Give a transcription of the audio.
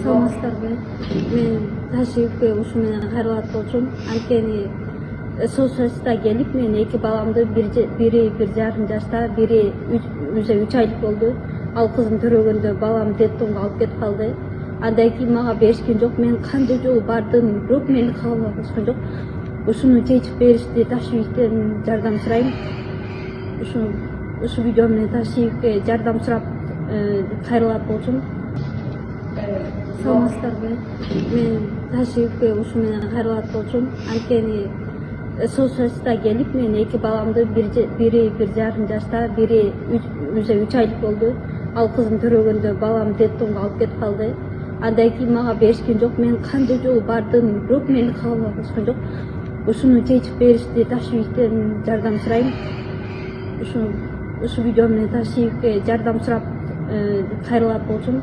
саламатсыздарбы. Мен ташрифке ушу менен кайрылат болчумун. Анткени соцсайта келип мен эки баламды бири 1,5 жашта, бири уже 3 айлык болду. Ал кызым төрөгөндө балам детдомго алып кетип калды. Андан кийин мага беришкен жок. Мен канча жолу бардым, бирок мени кабыл алышкан жок. Ушуну чечип беришти, ташрифтен жардам сурайм. Ушу видео менен ташрифке жардам сурап кайрылат болчумун. Саламатсыздарбы. Мен ташрифке ушу менен кайрылат болчумун. Анткени соцсайта келип мен эки баламды бири 1,5 жашта, бири уже 3 айлык болду. Ал кызым төрөгөндө балам детдомго алып кетип калды. Андан кийин мага беришкен жок. Мен канча жолу бардым, бирок мени кабыл алышкан жок. Ушуну чечип беришти, ташрифтен жардам сурайм. Ушу видео менен ташрифке жардам сурап кайрылат болчумун.